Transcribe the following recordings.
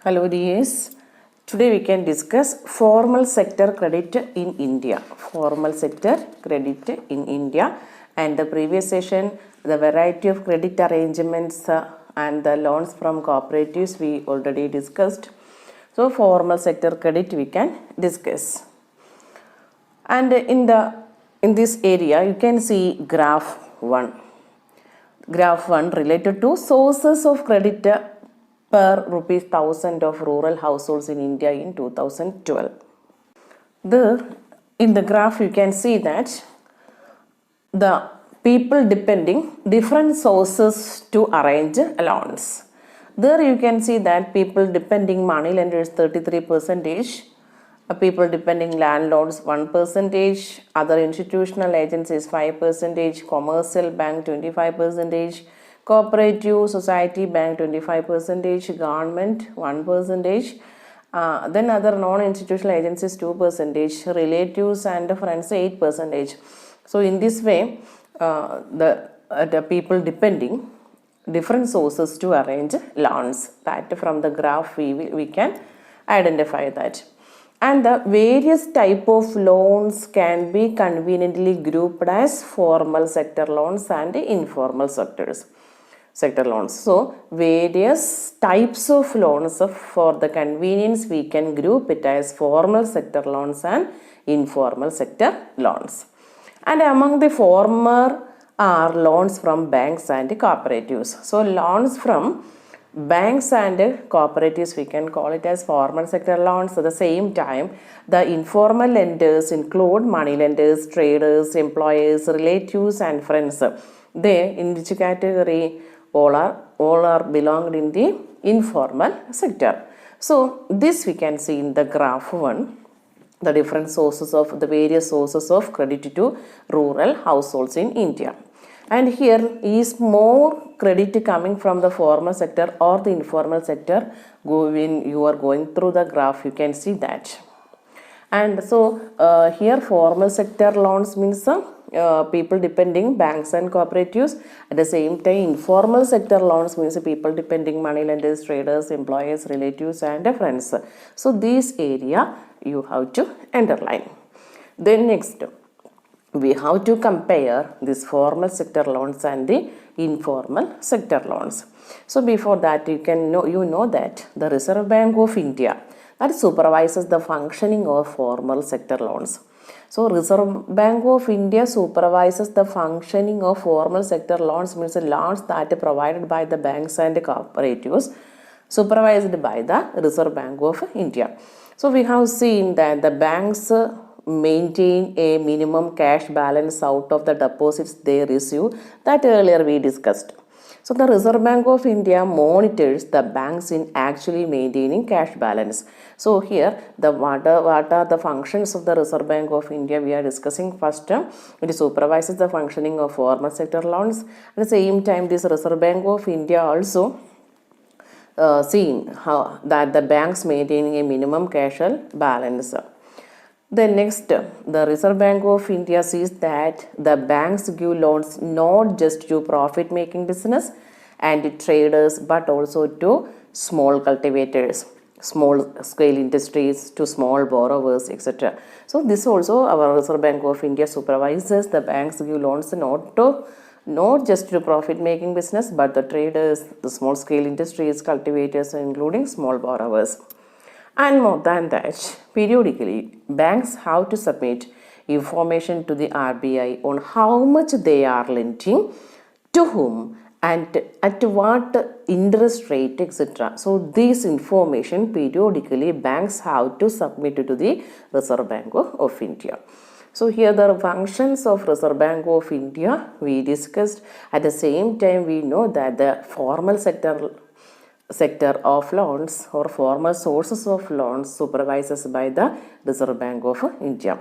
Hello dears. Today we can discuss formal sector credit in India. Formal sector credit in India, and the previous session the variety of credit arrangements and the loans from cooperatives we already discussed. So formal sector credit we can discuss. And in this area you can see graph 1. Graph 1 related to sources of credit per rupees 1000 of rural households in India in 2012. In the graph you can see that the people depending different sources to arrange loans. There you can see that people depending money lenders 33%, people depending landlords 1%, other institutional agencies 5%, commercial bank 25%, cooperative society bank 25%, government 1%, then other non-institutional agencies 2%, relatives and friends 8%. So in this way, the people depending different sources to arrange loans. That from the graph we can identify that. And the various type of loans can be conveniently grouped as formal sector loans and informal sector loans. So various types of loans, for the convenience we can group it as formal sector loans and informal sector loans. And among the former are loans from banks and cooperatives. So loans from banks and cooperatives we can call it as formal sector loans. At the same time, the informal lenders include money lenders, traders, employers, relatives and friends. They in which category? All are belonged in the informal sector. So this we can see in the graph 1, the different sources of the various sources of credit to rural households in India. And here is more credit coming from the formal sector or the informal sector. When you are going through the graph, you can see that. And so here formal sector loans means people depending banks and cooperatives. At the same time, informal sector loans means people depending money lenders, traders, employers, relatives and friends. So this area you have to underline. Then next, we have to compare this formal sector loans and the informal sector loans. So before that you know that the Reserve Bank of India that supervises the functioning of formal sector loans. So Reserve Bank of India supervises the functioning of formal sector loans, means the loans that are provided by the banks and cooperatives supervised by the Reserve Bank of India. So we have seen that the banks maintain a minimum cash balance out of the deposits they receive, that earlier we discussed. So the Reserve Bank of India monitors the banks in actually maintaining cash balance. So here what are the functions of the Reserve Bank of India we are discussing. First, it supervises the functioning of formal sector loans. At the same time, this Reserve Bank of India also seeing how that the banks maintaining a minimum cash balance. Then next, the Reserve Bank of India sees that the banks give loans not just to profit making business and traders but also to small cultivators, small scale industries, to small borrowers, etc. So this also our Reserve Bank of India supervises the banks give loans not just to profit making business but the traders, the small scale industries, cultivators including small borrowers. And more than that, periodically, banks have to submit information to the RBI on how much they are lending, to whom, and at what interest rate, etc. So, this information periodically banks have to submit to the Reserve Bank of India. So, here the functions of Reserve Bank of India we discussed. At the same time, we know that the formal sector of loans or formal sources of loans supervises by the Reserve Bank of India.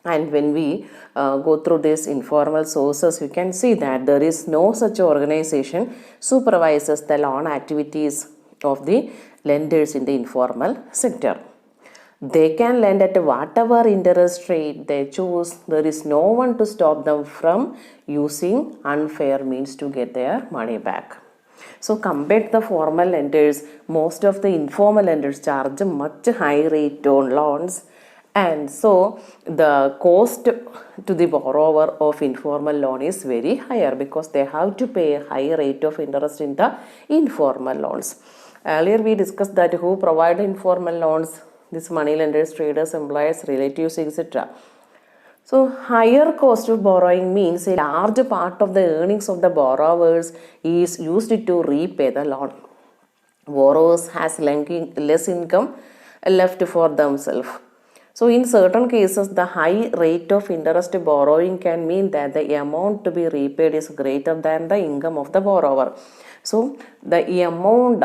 And when we go through these informal sources, you can see that there is no such organization supervises the loan activities of the lenders in the informal sector. They can lend at whatever interest rate they choose. There is no one to stop them from using unfair means to get their money back. So compared to the formal lenders, most of the informal lenders charge a much high rate on loans, and so the cost to the borrower of informal loan is very higher because they have to pay a high rate of interest in the informal loans. Earlier we discussed that who provide informal loans, these money lenders, traders, employers, relatives, etc. So higher cost of borrowing means a large part of the earnings of the borrowers is used to repay the loan. Borrowers has less income left for themselves. So in certain cases, the high rate of interest borrowing can mean that the amount to be repaid is greater than the income of the borrower. So the amount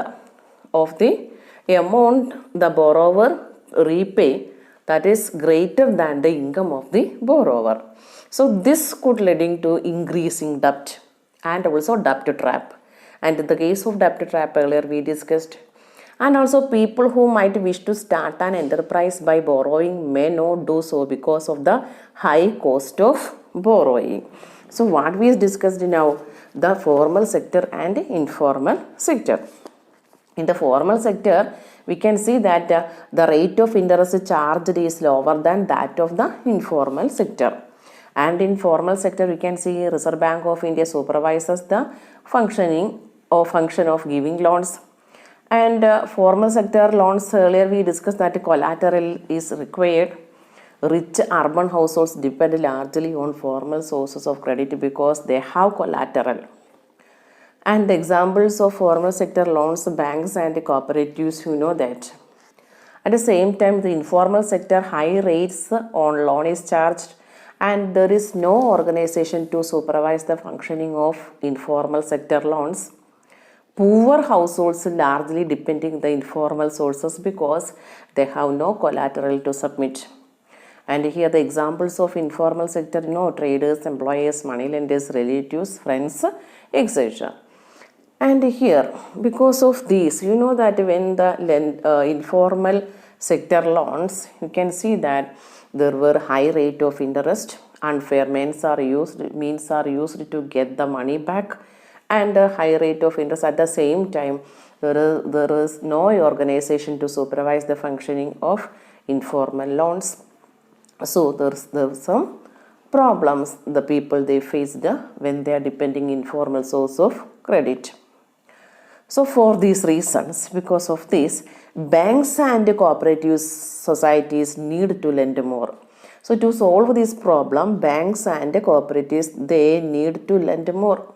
the borrower repay, that is greater than the income of the borrower. So this could leading to increasing debt and also debt trap. And in the case of debt trap earlier we discussed. And also people who might wish to start an enterprise by borrowing may not do so because of the high cost of borrowing. So what we discussed now, the formal sector and informal sector. In the formal sector, we can see that the rate of interest charged is lower than that of the informal sector. And in formal sector, we can see Reserve Bank of India supervises the function of giving loans. And formal sector loans, earlier we discussed that collateral is required. Rich urban households depend largely on formal sources of credit because they have collateral. And examples of formal sector loans, banks and cooperatives, you know that. At the same time, the informal sector high rates on loan is charged, and there is no organization to supervise the functioning of informal sector loans. Poor households largely depending the informal sources because they have no collateral to submit. And here the examples of informal sector, traders, employers, money lenders, relatives, friends, etc. And here, because of these, that when the informal sector loans, you can see that there were high rate of interest, unfair means are used to get the money back, and a high rate of interest. At the same time, there is no organization to supervise the functioning of informal loans. So there's some problems the people they faced when they are depending informal source of credit. So for these reasons, because of this, banks and cooperative societies need to lend more. So to solve this problem, banks and cooperatives, they need to lend more.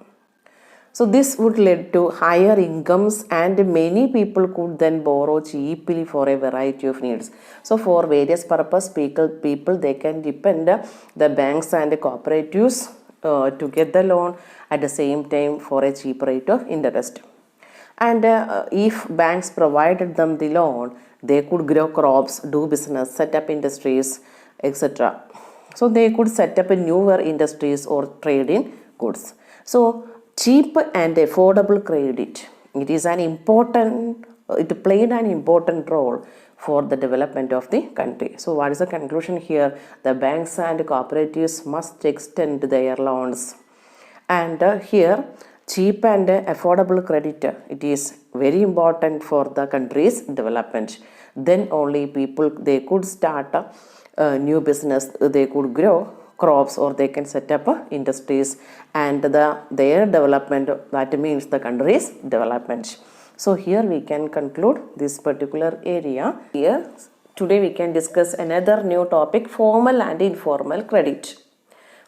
So this would lead to higher incomes, and many people could then borrow cheaply for a variety of needs. So for various purposes, people they can depend the banks and cooperatives to get the loan at the same time for a cheap rate of interest. And if banks provided them the loan, they could grow crops, do business, set up industries, etc. So they could set up newer industries or trade in goods. So cheap and affordable credit, it played an important role for the development of the country. So what is the conclusion here? The banks and cooperatives must extend their loans. And here, cheap and affordable credit, it is very important for the country's development. Then only people, they could start a new business, they could grow crops, or they can set up industries, and their development, that means the country's development. So here we can conclude this particular area. Here today we can discuss another new topic, formal and informal credit.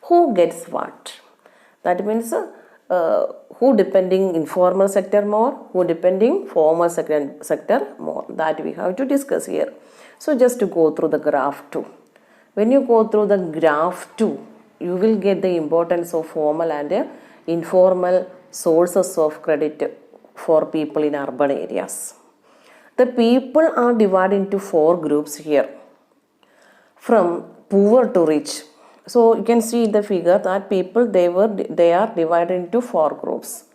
Who gets what? That means who depending informal sector more, who depending formal sector more, that we have to discuss here. So just to go through the graph 2. When you go through the graph 2, you will get the importance of formal and informal sources of credit for people in urban areas. The people are divided into 4 groups here, from poor to rich. So you can see in the figure that people, they are divided into 4 groups.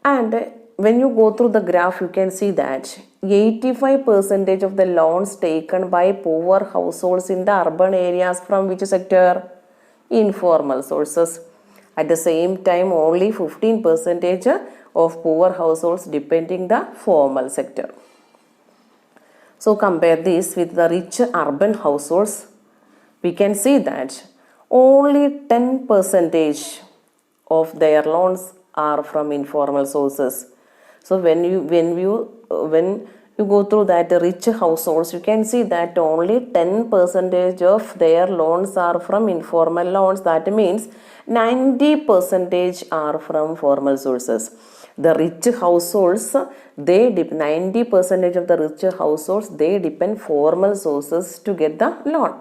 And when you go through the graph, you can see that 85% of the loans taken by poor households in the urban areas from which sector? Informal sources. At the same time, only 15% of poor households depending the formal sector. So compare this with the rich urban households. We can see that only 10% of their loans are from informal sources. So when you go through that rich households, you can see that only 10% of their loans are from informal loans. That means 90% are from formal sources. The rich households, 90% of the rich households, they depend formal sources to get the loan.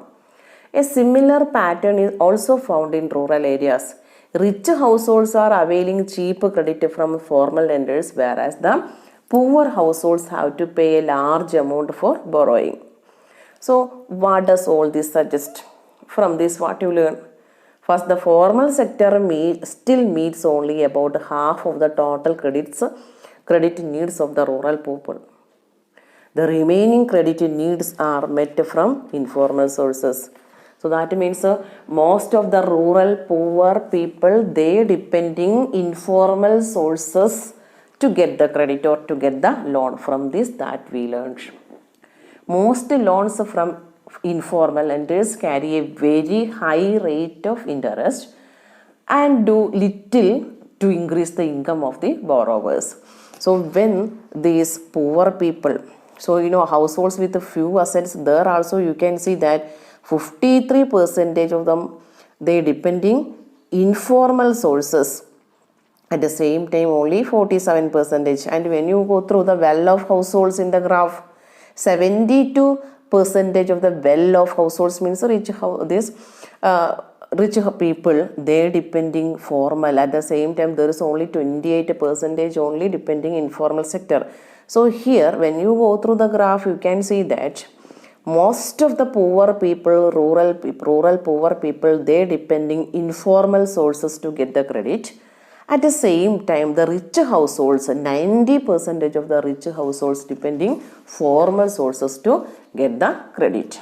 A similar pattern is also found in rural areas. Rich households are availing cheap credit from formal lenders, whereas the poor households have to pay a large amount for borrowing. So what does all this suggest? From this, what you learn? First, the formal sector still meets only about half of the total credit needs of the rural people. The remaining credit needs are met from informal sources. So that means most of the rural poor people, they depending informal sources to get the credit or to get the loan. From this, that we learned. Most loans from informal lenders carry a very high rate of interest and do little to increase the income of the borrowers. So when these poor people, so households with a few assets, there also you can see that 53% of them, they depending informal sources. At the same time, only 47%. And when you go through the well-off households in the graph, 72% of the well-off households means rich people, they depending formal. At the same time, there is only 28% only depending informal sector. So here, when you go through the graph, you can see that most of the poor people, rural poor people, they depending informal sources to get the credit. At the same time, the rich households, 90% of the rich households depending formal sources to get the credit.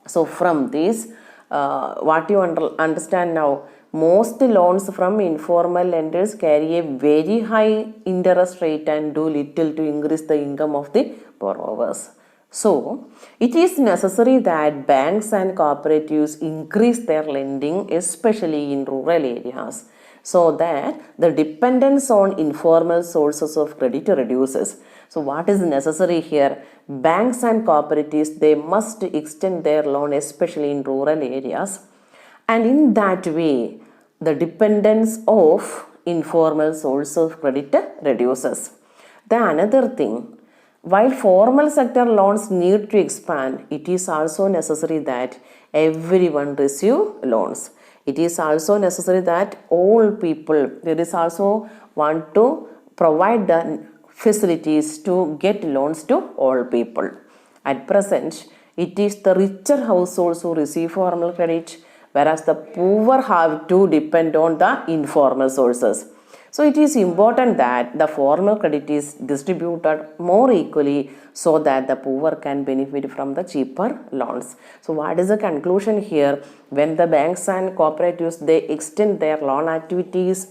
So from this, what you understand now, most loans from informal lenders carry a very high interest rate and do little to increase the income of the borrowers. So, it is necessary that banks and cooperatives increase their lending, especially in rural areas, so that the dependence on informal sources of credit reduces. So, what is necessary here? Banks and cooperatives, they must extend their loan, especially in rural areas, and in that way, the dependence of informal sources of credit reduces. The another thing, while formal sector loans need to expand, it is also necessary that everyone receive loans. It is also necessary that all people, there is also want to provide the facilities to get loans to all people. At present, it is the richer households who receive formal credit, whereas the poor have to depend on the informal sources. So it is important that the formal credit is distributed more equally so that the poor can benefit from the cheaper loans. So what is the conclusion here? When the banks and cooperatives, they extend their loan activities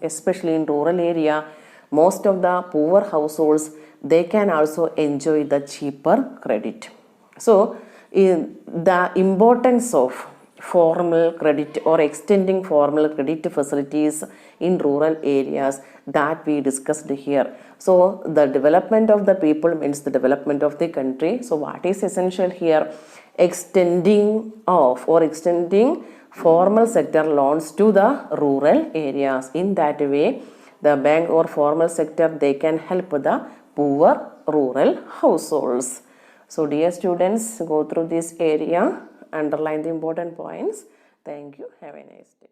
especially in rural area, most of the poor households, they can also enjoy the cheaper credit. So the importance of formal credit or extending formal credit facilities in rural areas, that we discussed here. So the development of the people means the development of the country. So what is essential here? Extending formal sector loans to the rural areas. In that way, the bank or formal sector, they can help the poor rural households. So dear students, go through this area, underline the important points. Thank you. Have a nice day.